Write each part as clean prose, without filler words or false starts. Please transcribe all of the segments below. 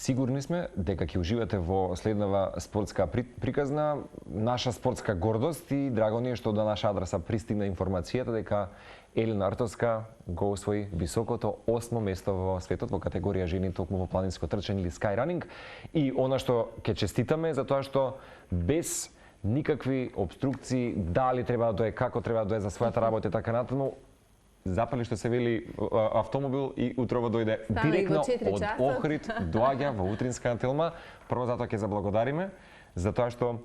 Сигурни сме дека ќе уживате во следнава спортска приказна, наша спортска гордост и драго ни е што до наша адреса пристигна информацијата дека Елена Артовска го освои високото 8-мо место во светот во категорија жени токму во планинско трчање или скайранинг. И она што ќе честитаме за тоа што без никакви обструкции, дали треба да дое, како треба да дое за својата работа и така натаму, запали што се вели автомобил и утрово дојде директно од Охрид, доаѓа во утринска антилма. Прво затоа ќе заблагодариме, затоа што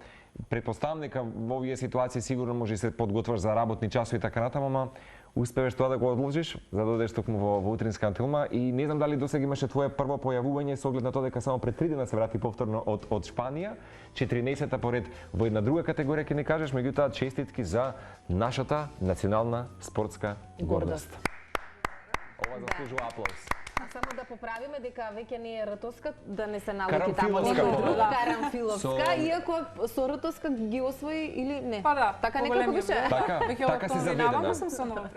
претпоставам дека во овие ситуации сигурно може и се подготваш за работни часови и така натаму, ама успеваш тоа да го одложиш за да одеш токму во утринска антилма. И не знам дали досега имаше твое прво појавување со оглед на тоа дека само пред 3 дена се врати повторно од Шпанија, 14-та поред во една друга категорија ќе не кажеш, меѓутоа честитки за нашата национална спортска гордост. Ова заслужува аплауз. А само да поправиме дека веќе не е Ратовска, да не се налути таму Карамфиловска, иако со Ратовска ги освои или не? Па да. Така некако беше. Така си заведена.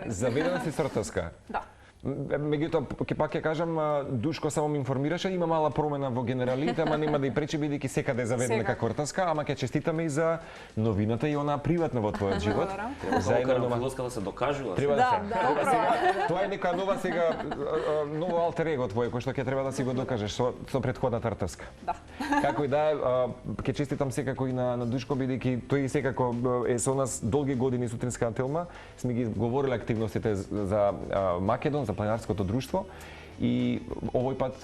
Заведена си со Ратовска. Да. Меѓутоа, пак ќе кажам, Душко само ме информираше, има мала промена во генералите, ама нема да и пречи бидејќи секаде е заведена како Ратовска, ама ќе честитаме и за новината и она приватна во твојот живот. За една Карамфиловска да се докажува. Тоа е нека нова сега ново алтер его твое кој што ќе треба да си го докажеш со претходната Ратовска. Да. Како и да е, ќе честитам секако и на Душко бидејќи тој секако е со нас долги години сутринска антилма. Сме ги говориле активностите за Македон, за планинарското друштво и овој пат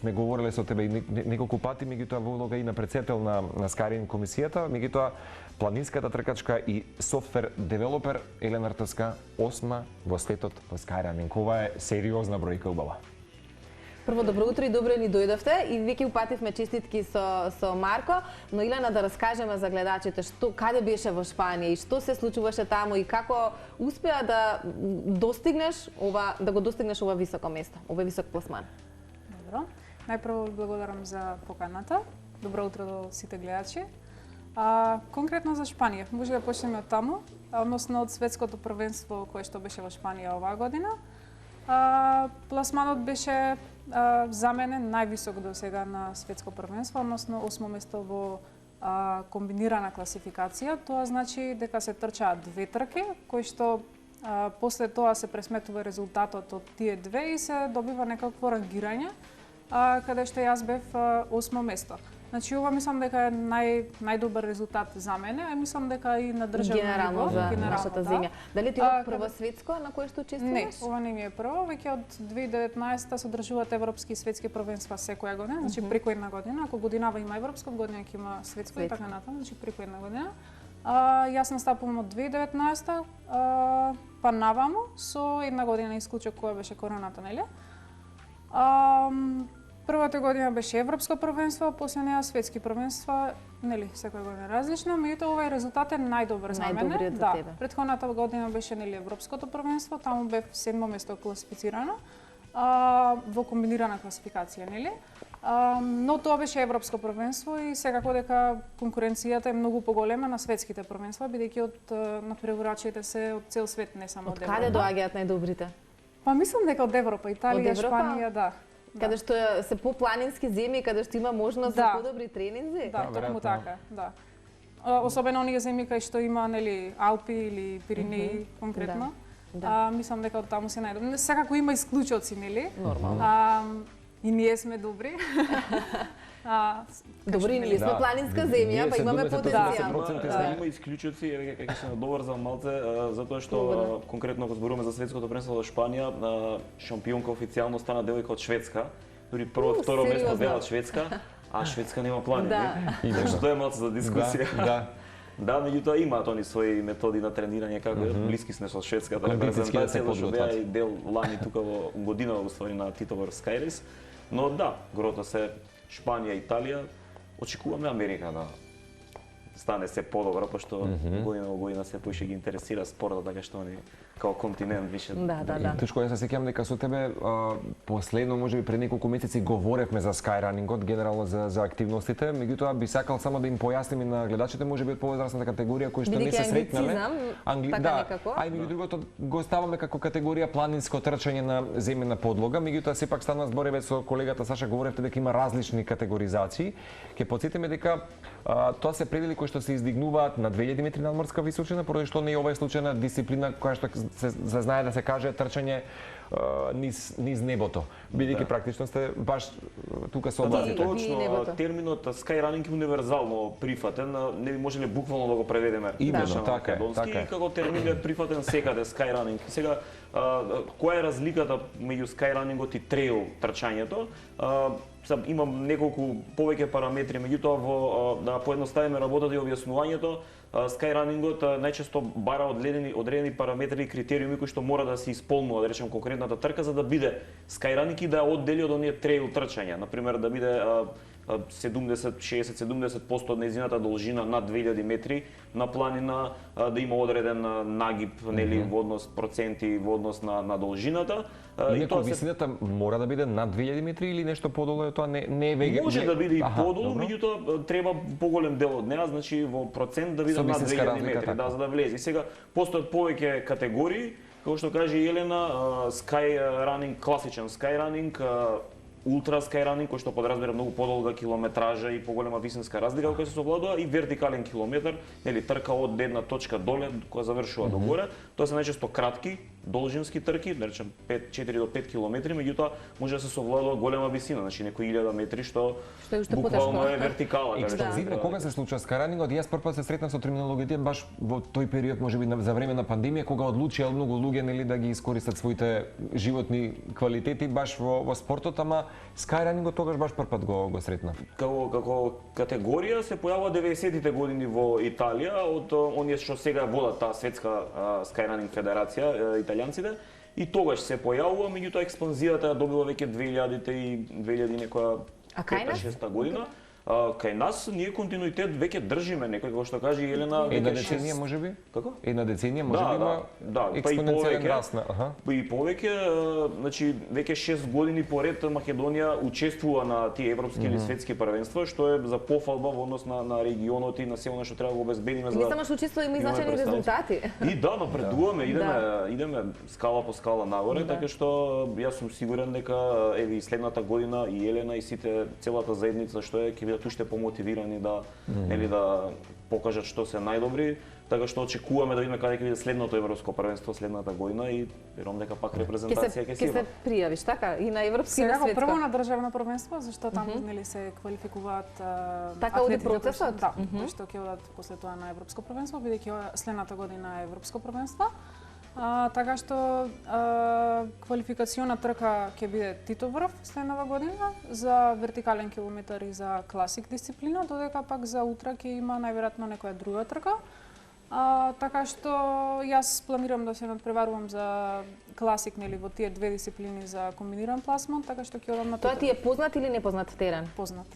сме говориле со тебе и неколку пати, меѓутоа во улога и на претседател на Скайринг комисијата, меѓутоа планинската тркачка и софтвер девелопер Елена Артовска 8-ма во светот во скайранинг. Ова е сериозна бројка убава. Прво, добро утро и добро ни дојдовте и веќе упативме честитки со Марко, но Илена да раскажеме за гледачите каде беше во Шпанија и што се случуваше таму и како успеа да достигнеш ова високо место, овој висок пласман. Добро. Најпрво благодарам за поканата. Добро утро до сите гледачи. Конкретно за Шпанија, може да почнеме од таму, односно од светското првенство кое што беше во Шпанија оваа година. Пласманот беше за мене највисок до сега на светско првенство, односно 8-мо место во комбинирана класификација. Тоа значи дека се трчаат две трки, кои што после тоа се пресметува резултатот од тие две и се добива некакво рангирање, каде што јас бев 8-мо место. Значи, ова мислам дека е најдобар резултат за мене, а мислам дека и на државно ниво. Генерално за нашата земја. Дали ти е прво светско на кое што учествуваш? Не, ова не ми е прво. Веќе од 2019 се одржуваат европски и светски првенства секоја година, значи преку една година. Ако годинава има европско, година ќе има светско и така натаму, значи преку една година. Јас настапувам од 2019 па наваму со една година исклучок која беше короната, нели? Првата година беше европско првенство, после неа светски првенства, нели, секоја година различно, меѓутоа овој резултат е најдобар за мене. Најдобриот за тебе. Претходната година беше нели европското првенство, таму бев 7-мо место класифицирано во комбинирана класификација, нели? Но тоа беше европско првенство и секако дека конкуренцијата е многу поголема на светските првенства, бидејќи од надпреварачите се од цел свет, не само од Европа. Од каде доаѓаат најдобрите? Па мислам дека од Европа, Италија, Шпанија, да. Каде што се попланински земји, каде што има можност за подобри тренинзи? Да, токму така, да. Особено оние земји кај што има нели Алпи или Пиринеи конкретно. Мислам дека од таму се најдобри. Секако има исклучоци, нели? Нормално. И ние сме добри. Добри, ние сме планинска земја, па имаме потенцијал. Има исклучоци, како се надовар за малце, затоа што конкретно кога зборуваме за светското првенство во Шпанија, шампионка официјално стана девојка од Шведска. Дури прво и второ место беа од Шведска, а Шведска нема планини. Така што тоа е малце за дискусија. Да, меѓутоа имаат они своји методи на тренирање, како блиски сме со шведската репрезентација, што беа и дел лани тука во година уствари на Титовар Скайрейс. Но да, грото се Шпанија, Италија, очекуваме Америка да стане се подобро, пошто година во година се поише ги интересира спортот, така што они као континент више. Да. Тишко, јас се сеќавам дека со тебе последно, можеби пред неколку месеци говоревме за скайранингот, генерално за активностите, меѓутоа би сакал само да им појасниме на гледачите, можеби од повозрастната категорија кои што не се сретнале. Така некако. А и меѓу другото го ставаме како категорија планинско трчање на земена подлога, меѓутоа сепак стана збор со колегата Саша, говоревте дека има различни категоризации. Ќе потсетиме дека тоа се предели кои што се издигнуваат на 2000 метри надморска височина, поради што не е ова случајна дисциплина која што се знае да се каже трчање низ небото. Бидејќи практично сте баш тука со облаците. Точно, терминот скайранинг е универзално прифатен, не би можеле буквално да го преведеме. Именно, така е. Како термин е прифатен секаде скайранинг. Сега, која е разликата меѓу скайранингот и трейл трчањето? Имам неколку повеќе параметри, меѓутоа да поедноставиме работата и објаснувањето, скайранингот најчесто бара одредени параметри и критериуми кои што мора да се исполнува, да речем конкретната трка за да биде скайранинг и да оддели од оние трейл трчања, например да биде 60-70% од нејзината должина над 2000 метри на планина, да има одреден нагиб, нели, во однос проценти во однос на должината. И тоа висината мора да биде над 2000 метри или нешто подолу е тоа, не е веќе. Може да биде и подолу, меѓутоа треба поголем дел од неа, значи во процент да биде над 2000 метри, да, за да влезе. Сега постојат повеќе категории, како што каже Елена, скайранинг, класичен скайранинг, ултра скайранинг, кој што подразбира многу подолга километража и поголема висинска разлика која се совладува, и вертикален километар, нели трка од една точка доле која завршува до горе. Тоа се најчесто кратки, должински трки, да речем 4 до 5 километри, меѓутоа може да се совладува голема висина, значи некои 1000 метри што буквално е вертикала. Експозивно, кога се случува скайранингот, јас првпат се сретнав со терминологиите баш во тој период, можеби за време на пандемија, кога одлучија многу луѓе нели да ги искористат своите животни квалитети баш во спортот, ама скайранингот тогаш баш првпат го сретнав. Како категорија се појавува 90-тите години во Италија од оние што сега водат таа светска скайранинг федерација, италијанците, и тогаш се појавува, меѓутоа експанзијата ја добила веќе 2000-те и 2000 некоја 5-6 година. Кај нас ние континуитет веќе држиме некој, како што каже Елена, една деценија можеби? Како? Една деценија можеби има експоненцијален раст на, И повеќе, значи веќе 6 години поред Македонија учествува на тие европски или светски првенства, што е за пофалба во однос на регионот и на се она што треба да го обезбедиме за. Не само што учествуваме и значајни резултати. И да, напредуваме, идеме скала по скала нагоре, така што јас сум сигурен дека еве и следната година и Елена и сите целата заедница што е ќе бидат уште помотивирани да нели да покажат што се најдобри, така што очекуваме да видиме каде ќе биде следното европско првенство следната година и верувам дека пак репрезентација ќе се има. Ќе се пријавиш така и на европски и на светско. Прво на државно првенство, зашто таму нели се квалификуваат така оди процесот, да, кои што ќе одат после тоа на европско првенство, бидејќи следната година е европско првенство. Така што квалификациона трка ќе биде Титоврв следнава година за вертикален километар и за класик дисциплина, додека пак за утра ќе има најверојатно некоја друга трка. Така што јас планирам да се надпреварувам за класик, нели, во тие две дисциплини за комбиниран пласман, така што ќе одам на Тоа ти е познат или непознат терен? Познат.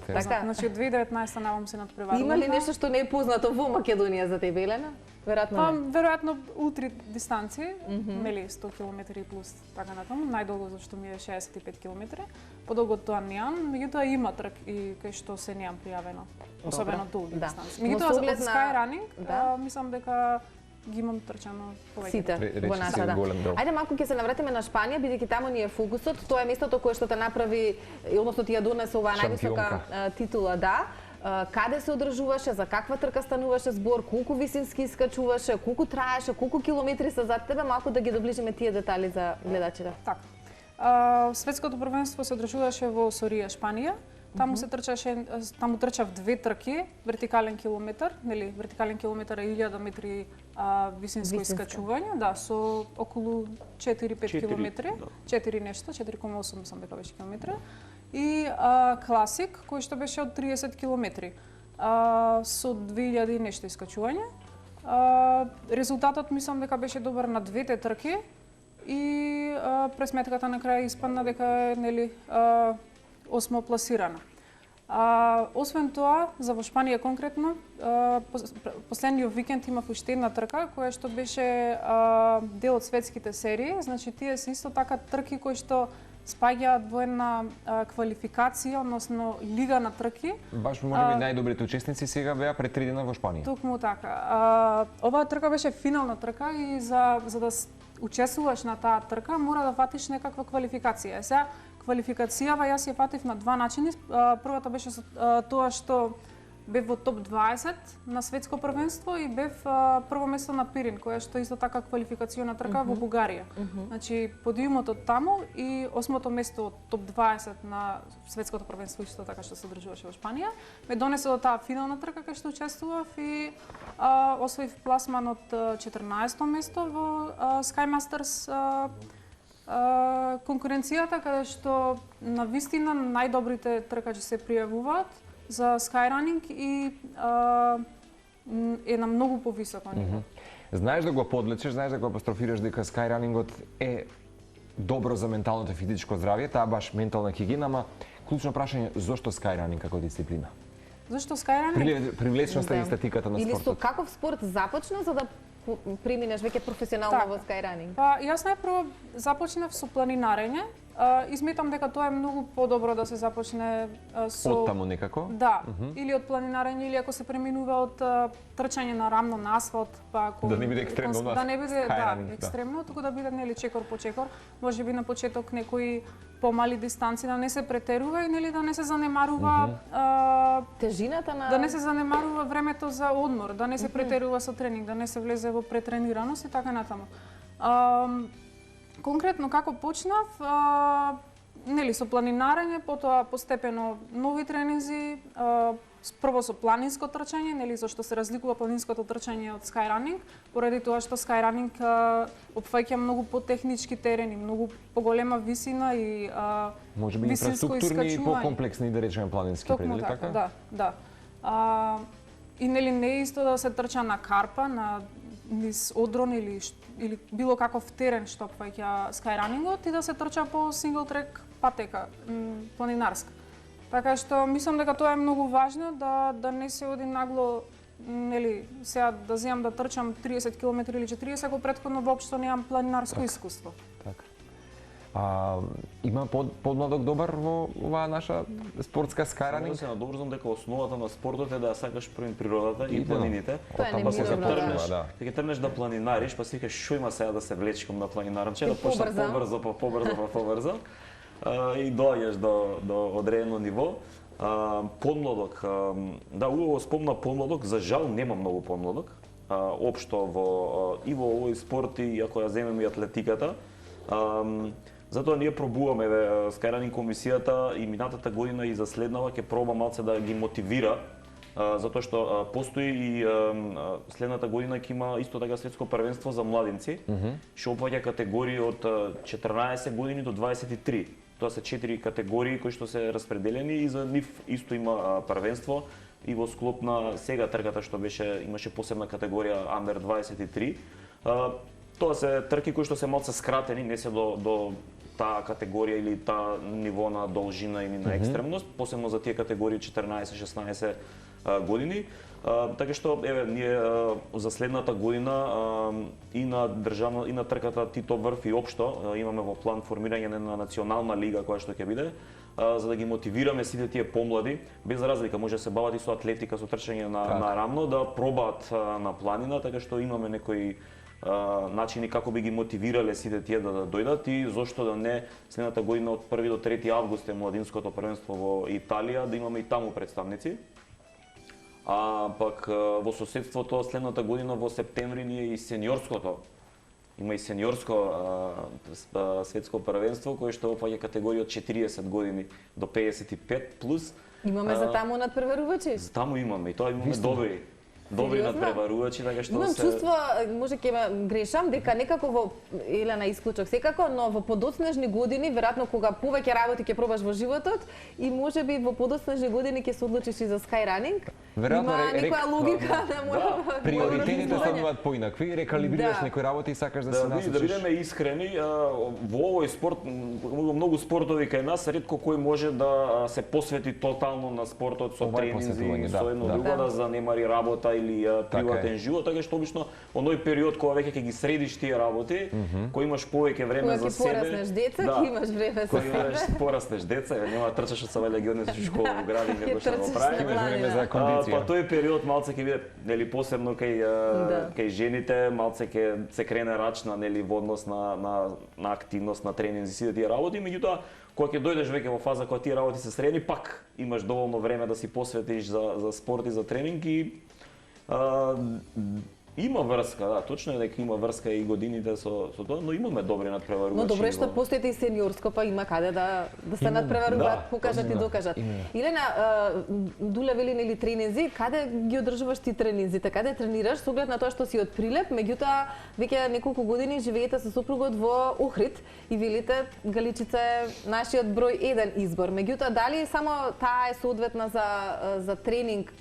Така. Значи од 2019 навам се надпреварувам. Има ли нешто што не е познато во Македонија за тебе, Елена? Веројатно не. Веројатно утри дистанци, нели 100 км плюс така натаму, најдолго зашто ми е 65 км. Подолго тоа неам, меѓутоа има трки кај што се неам пријавено, особено долги дистанци. Меѓутоа за скайранинг, мислам дека ги имам трчано повеќе. Сите во наша, да. Ајде малку ќе се навратиме на Шпанија, бидејќи таму ни е фокусот. Тоа е местото кое што те направи, односно ти ја донесе оваа највисока титула, да. Каде се одржуваше, за каква трка стануваше збор, колку висински искачуваше, колку траеше, колку километри се зад тебе, малку да ги доближиме тие детали за гледачите. Така. Светското првенство се одржуваше во Сорија, Шпанија. Таму се трчаше, таму трчав две трки, вертикален километар, нели, вертикален километар е 1000 метри висинско искачување, да, со околу 4-5 километри, 4 нешто, 4,8 мислам дека беше километри. И класик, кој што беше од 30 километри, со 2000 нешто искачување. Резултатот мислам дека беше добар на двете трки и пресметката на крај испадна дека е, нели, осмо пласирана. Освен тоа, за во Шпанија конкретно, последниот викенд имав уште една трка која што беше дел од светските серии. Значи тие се исто така трки кои што спаѓаат во една квалификација, односно лига на трки. Баш можеби најдобрите учесници сега беа пред 3 дена во Шпанија. Токму така. Оваа трка беше финална трка и за да учествуваш на таа трка мора да фатиш некаква квалификација. Сега квалификацијава јас ја фатив на два начини. Првата беше тоа што бев во топ 20 на светско првенство и бев прво место на Пирин, која што исто така квалификациона трка во Бугарија. Значи подиумот од таму и осмото место од топ 20 на светското првенство исто така што се одржуваше во Шпанија ме донесе до таа финална трка кај што учествував и освоив пласман од 14-то место во Sky Masters конкуренцијата, каде што на вистина најдобрите тркачи се пријавуваат за Skyrunning и е на многу повисоко ниво. Знаеш да го подлечеш, знаеш да го апострофираш дека Skyrunningот е добро за менталното и физичко здравје, таа баш ментална хигиена, ама клучно прашање зошто Skyrunning како дисциплина? Зошто Skyrunning? Привлечноста и естетиката на спортот. Или со каков спорт започна за да преминеш веќе професионално во Skyrunning? Па јас најпрво започнав со планинарење. Изметам дека тоа е многу подобро да се започне со Оттаму некако? Да, или од планинарење, или ако се преминува од трчање на рамно на асфалт, па да не биде екстремно да не биде екстремно, туку да биде нели чекор по чекор, можеби на почеток некои помали дистанци, да не се претерува и нели да не се занемарува тежината на да не се занемарува времето за одмор, да не се претерува со тренинг, да не се влезе во претренираност и така натаму. Конкретно како почнав, нели со планинарење, потоа постепено нови тренинзи, прво со планинско трчање, нели зашто се разликува планинското трчање од Skyrunning, поради тоа што Skyrunning опфаќа многу потехнички терени, многу поголема висина и можеби инфраструктурни и покомплексни, да речеме, планински предели, така? Да. И нели не е исто да се трча на карпа, на низ одрон или било каков терен што опфаќа Skyrunning-от и да се трча по сингл трек патека планинарска. Така што мислам дека тоа е многу важно да не се оди нагло, нели, сега да земам да трчам 30 км или 40 ако претходно воопшто немам планинарско искуство. Така. Има подмладок добар во оваа наша спортска Skyrunning? Се надобрзам дека основата на спортот е да сакаш природата и планините. Тоа не ми ќе тргнеш да планинариш, па си викаш што има сега да се влечкам на планинарче, да почнам побрзо. И доаѓаш до одредено ниво. Подмладок, да, убаво спомна подмладок, за жал нема многу подмладок. Општо и во овој спорт, и ако ја земеме и атлетиката. Затоа ние пробуваме Skyrunning комисијата и минатата година и за следнава ќе проба малце да ги мотивира, затоа што постои и следната година ќе има исто така светско првенство за младинци, што опфаќа категории од 14 години до 23. Тоа се 4 категории кои што се распределени и за нив исто има првенство и во склоп на сега трката што имаше посебна категорија Under 23. Тоа се трки кои што се малце скратени, не се до таа категорија или таа ниво на должина или на екстремност, посебно за тие категории 14-16 години. Така што еве ние за следната година и на трката Тито Врв и општо имаме во план формирање на национална лига која што ќе биде, за да ги мотивираме сите тие помлади, без разлика може да се бават и со атлетика, со трчање на рамно, да пробаат на планина, така што имаме некои начини како би ги мотивирале сите тие да дојдат и зошто да не следната година од 1 до 3 август е младинското првенство во Италија, да имаме и таму представници. Пак во соседството следната година во септември ние и сениорското. Има и сениорско светско првенство кое што опфаќа категорија од 40 години до 55 плюс. Имаме за таму надпреварувачи? За таму имаме и тоа имаме добри надпреварувачи, така што имам чувство, може ќе ме грешам, дека некако во Елена исклучок секако, но во подоцнежни години, веројатно кога повеќе работи ќе пробаш во животот и можеби во подоцнежни години ќе се одлучиш и за Skyrunning. Веројатно Има некоја логика да мора приоритетите стануваат поинакви, рекалибрираш некои работи и сакаш да се насочиш. Да бидеме искрени, во овој спорт, многу спортови кај нас, ретко кој може да се посвети тотално на спортот со тренинзи, со едно друго, да занемари работа или приватен живот, така што обично оној период кога веќе ќе ги средиш тие работи, кој имаш повеќе време за себе. Кога ќе пораснеш деца, ќе имаш време за себе. Кога пораснеш деца, нема трчаш од Савелја ги однесеш во школа во гради, него што го прави. Имаш време за кондиција. Па тој период малце ќе биде, нели, посебно кај жените, малце ќе се крене рачна, нели, во однос на активност, на тренинзи, сите тие работи, меѓутоа кога ќе дојдеш веќе во фаза кога тие работи се средни, пак имаш доволно време да си посветиш за спорт и за тренинг и има врска, да, точно е дека има врска и годините со тоа, но имаме добри надпреварувачи. Но добре што постоите и сениорско, па има каде да се надпреваруваат, покажат и докажат. Илена, Дуле вели нели тренинзи, каде ги одржуваш ти тренинзите, каде тренираш со оглед на тоа што си од Прилеп, меѓутоа веќе неколку години живеете со супругот во Охрид и велите Галичица е нашиот број 1 избор. Меѓутоа дали само таа е соодветна за тренинг?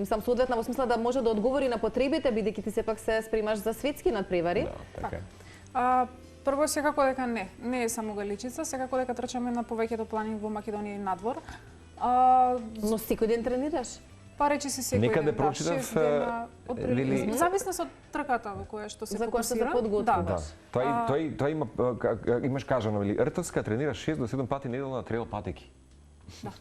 Сам соодветна во смисла да може да одговори на потребите, бидејќи ти сепак се спремаш за светски надпревари. Да, така. Прво секако дека не е само Галичица, секако дека трчаме на повеќето планини во Македонија и надвор. Но секој ден тренираш? Па речи си секој Некаде ден, прочитав, Лили, зависно од трката во која што се за која што се фокусира. подготвуваш. Тоа има, имаш кажано, или ртовска тренираш 6 до 7 пати неделно на трейл патеки. Да.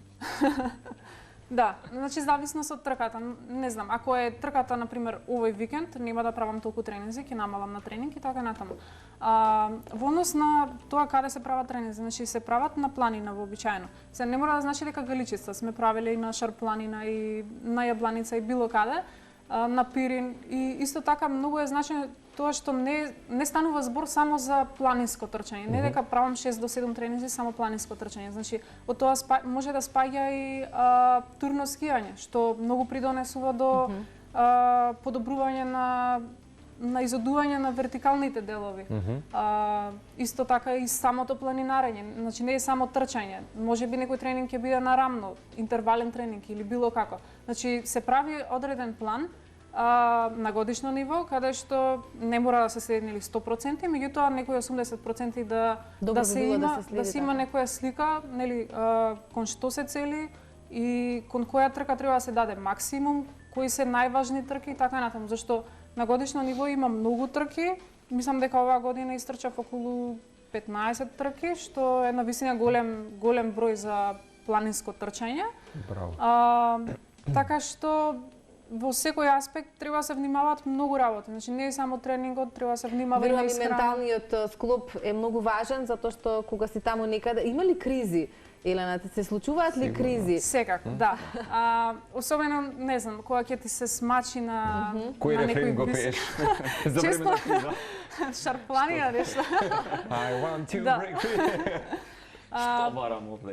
Да, значи зависност од трката. Не знам, ако е трката, например, овој викенд, нема да правам толку тренинзи, ќе намалам на тренинг и така натаму. Во однос на тоа каде се прават тренинзи, значи се прават на планина вообичаено. Се не мора да значи дека Галичица, сме правеле и на Шарпланина и на Јабланица и било каде, на Пирин и исто така многу е значено тоа што не станува збор само за планинско трчање. Не дека правам 6 до 7 тренинзи само планинско трчање. Значи, од тоа може да спаѓа и турно скијање, што многу придонесува до подобрување на изодување на вертикалните делови. Исто така и самото планинарење. Значи, не е само трчање. Може би некој тренинг ќе биде нарамно, интервален тренинг или било како. Значи, се прави одреден план на годишно ниво, каде што не мора да се следи нели 100%, меѓутоа некои 80% да се има некоја слика, нели кон што се цели и кон која трка треба да се даде максимум, кои се најважни трки и така натаму, зашто на годишно ниво има многу трки. Мислам дека оваа година истрчав околу 15 трки, што е навистина голем број за планинско трчање. Браво. Така што во секој аспект треба да се внимаваат многу работи. Значи не е само тренингот, треба да се внимава и на исхрана. Менталниот склоп е многу важен затоа што кога си таму некаде, има ли кризи? Елена, се случуваат ли кризи? Секако, да. Особено, не знам, кога ќе ти се смачи на кој рефрен го пееш за време на криза? Шарпланија нешто. I want to break free. Што барам овде?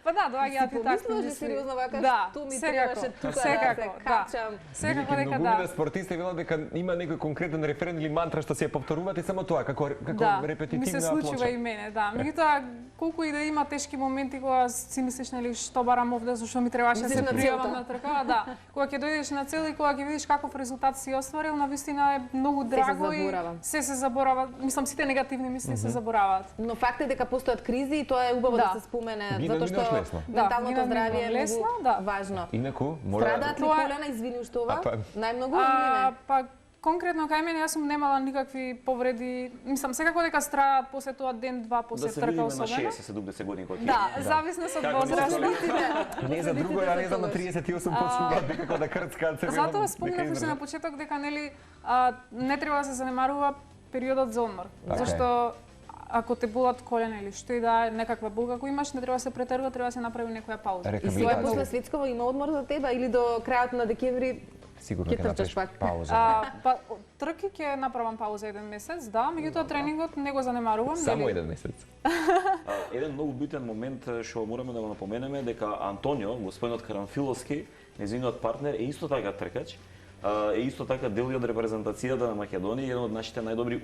Па да, доаѓаат и такви мисли. Сериозно вака, што ми требаше тука да се качам. Секако дека да. да. Спортисти велат дека има некој конкретен рефрен или мантра што се повторуваат и само тоа како репетитивна ми се случува и мене, да. Меѓутоа колку и да има тешки моменти кога си мислиш нели што барам овде, зашто ми требаше да се пријавам на трка, да. Кога ќе дојдеш на цел и кога ќе видиш каков резултат си остварил, навистина е многу драго и се заборава. Мислам сите негативни мисли се забораваат. Но факт е дека постојат кризи и тоа е убаво да се спомене, затоа што менталното здравје е многу важно. Инаку, мора... Страдаат ли колена, извини уште ова? Најмногу или не? Па конкретно кај мене јас сум немала никакви повреди. Мислам секако дека страдаат после тоа ден-два после трка особено. Да се видиме на 60-70 години кој ќе. Да, зависност од возрастот. Не за друго, ја не знам на 38 почнуваат некако да крцкаат се. Затоа спомнав уште на почеток дека нели не треба да се занемарува периодот за одмор, зашто ако те болат колена или што и да е некаква болка која имаш, не треба да се претерува, треба да се направи некоја пауза. И сега после светского има одмор за тебе или до крајот на декември сигурно ќе направиш пауза? Па трки ќе направам пауза 1 месец, да, меѓутоа тренингот не го занемарувам. Само 1 месец. Еден многу битен момент што мораме да го напоменеме дека Антонио, господинот Карамфиловски, нејзиниот партнер, е исто така тркач, е исто така дел од репрезентацијата на Македонија, еден од нашите најдобри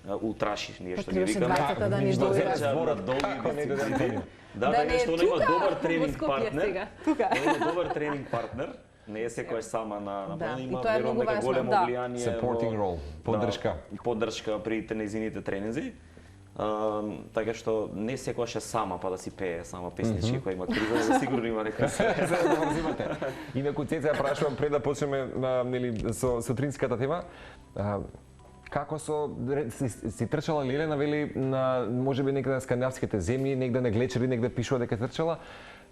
ултраши, ние што ги викаме. Да ни дојдат. Зборот долги. Да, така што он има добар тренинг партнер. Има добар тренинг партнер. Не е секојаш сама на Да, планина, и има тоа е верувам многу дека важно. големо Да. влијание Supporting role, поддршка. Да, поддршка при незините тренинзи. Така што не секогаш е сама па да си пее сама песнички која има криза, за сигурно има нека се. За да врзимате. Инаку Цеца ја прашувам пред да почнеме нели со сутринската тема. Како си трчала Елена вели на можеби некаде на скандинавските земји, негде на глечери, негде пишува дека трчала.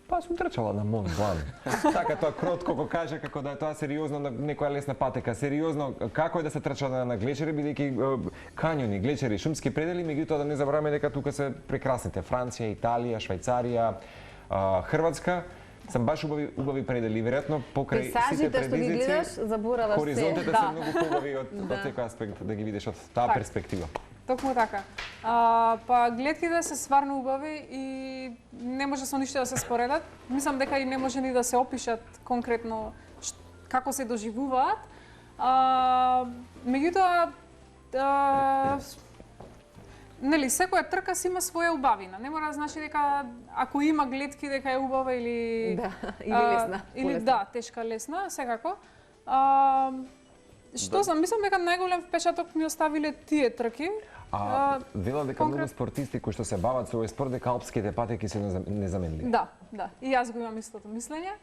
Па сум трчала на Монт Блан. Така тоа кротко го каже како да е тоа сериозно на некоја лесна патека. Сериозно како е да се трча на глечери бидејќи канјони, глечери, шумски предели, меѓутоа да не забораваме дека тука се прекрасните Франција, Италија, Швајцарија, Хрватска. Сам баш убави предели, веројатно покрај сите Пейзажите што ги гледаш, предизвици. забораваш се. Хоризонтите се Да. многу побави од секој аспект да ги видиш од таа Така. перспектива. Токму така. Па гледките се стварно убави и не може со ништо да се споредат. Мислам дека и не може ни да се опишат конкретно како се доживуваат. Меѓутоа, нели, секоја трка си има своја убавина. Не мора да значи дека ако има гледки дека е убава или Да, или лесна, или полесна. да, тешка лесна, секако. Што знам, мислам дека најголем впечаток ми оставиле тие трки. Вела дека многу спортисти кои што се бават со овој спорт дека алпските патеки се незаменливи. Да, да. И јас го имам истото мислење.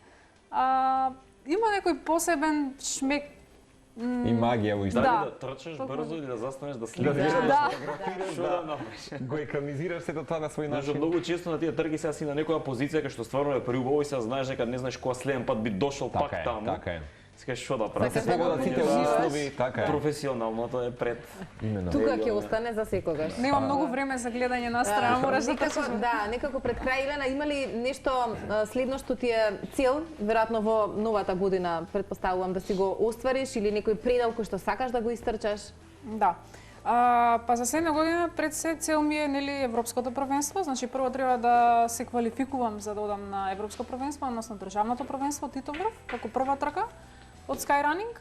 Има некој посебен шмек. И магија во исто. Да. Да трчаш Токму. брзо или да застанеш да Да, сликаш. Да. Што да направиш? Го екранизираш сето тоа на свој Знаеш, начин. многу често на тие трки сега си на некоја позиција кај што стварно е преубаво и сега знаеш дека не знаеш кога следен пат би дошол пак Така е, таму. така е. Скаш што да Да правиш? се погодат сите услови, така е. Професионалното е пред. Именно. Тука ќе остане за секогаш. Нема многу време за гледање на страна, мораш да Некако, трчаш. да, некако пред крај, Елена, има ли нешто следно што ти е цел, веројатно во новата година, предпоставувам да си го оствариш или некој предел кој што сакаш да го истрчаш? Да. Па за следна година пред се цел ми е нели европското првенство, значи прво треба да се квалификувам за да одам на европско првенство, односно државното првенство Титоврв како прва трка од Skyrunning.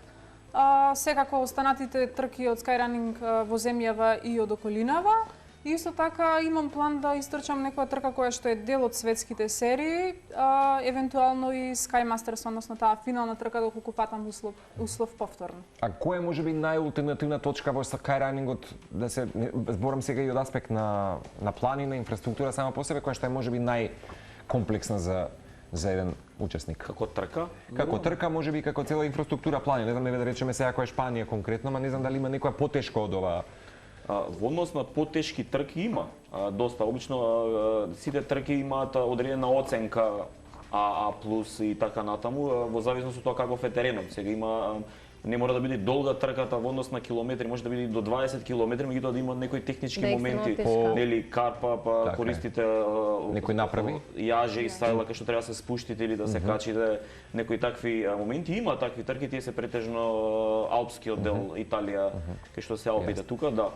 Секако останатите трки од Skyrunning во земјава и од околинава. И исто така имам план да истрчам некоја трка која што е дел од светските серии, евентуално и Sky Masters, односно таа финална трка доколку фатам услов повторно. А која може би најултимативна точка во скайранингот, да се зборам сега и од аспект на планина, инфраструктура сама по себе, која што е може би најкомплексна за еден учесник? Како трка? Како трка, може би како цела инфраструктура планина, не знам да речеме сега која е Шпанија конкретно, ма не знам дали има некоја потешко од ова. Во однос на потешки трки има доста. Обично сите трки имаат одредена оценка А+, и така натаму, во зависност од тоа каков е теренот. Сега има не мора да биде долга трката во однос на километри, може да биде до 20 километри, меѓутоа да има некои технички Да, моменти, екстремно тешка. нели карпа, па Така е. користите Некој направи? јаже и стајла кај што треба да се спуштите или да се качите, некои такви моменти. Има такви трки, тие се претежно алпскиот дел Италија, кај што се Алпите тука, да.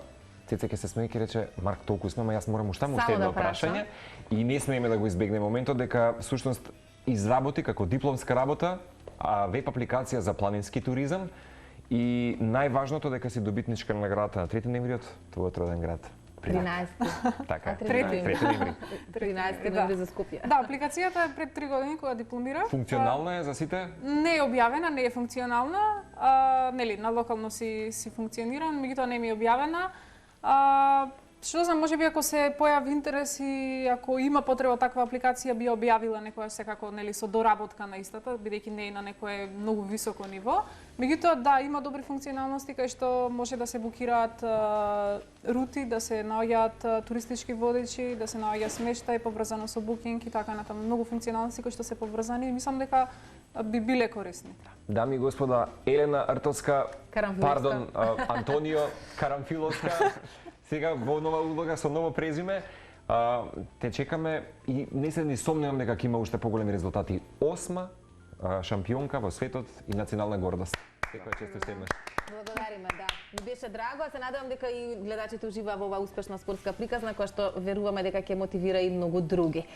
Цеца ќе се смее ќе рече Марк толку сме, ама јас морам уште Само едно да прашам. прашање и не смееме да го избегнеме моментот дека всушност изработи како дипломска работа веб апликација за планински туризам и најважното дека си добитничка на наградата на 3 ноември твојот роден град. 13. Така е. 3 ноември. 13 ноември за Скопје. Да, апликацијата е пред 3 години кога дипломирав. Функционална е за сите? Не е објавена, не е функционална. Нели, на локално си функционира, меѓутоа не ми е објавена. Што знам, можеби ако се појави интерес и ако има потреба таква апликација би ја објавила некоја секако нели со доработка на истата, бидејќи не е на некое многу високо ниво. Меѓутоа да, има добри функционалности кај што може да се букираат рути, да се наоѓаат туристички водичи, да се наоѓа смештај поврзано со букинг и така натаму. Многу функционалности кои што се поврзани и мислам дека би биле корисни. Дами и господа, Елена Артовска, Карамфиловска. пардон, Антонио Карамфиловска, сега во нова улога со ново презиме. Те чекаме и не се ни сомневам дека ќе има уште поголеми резултати. 8 шампионка во светот и национална гордост. Секоја чест уште еднаш. Благодариме, да. Ми беше драго, а се надевам дека и гледачите уживаа во оваа успешна спортска приказна која што веруваме дека ќе мотивира и многу други.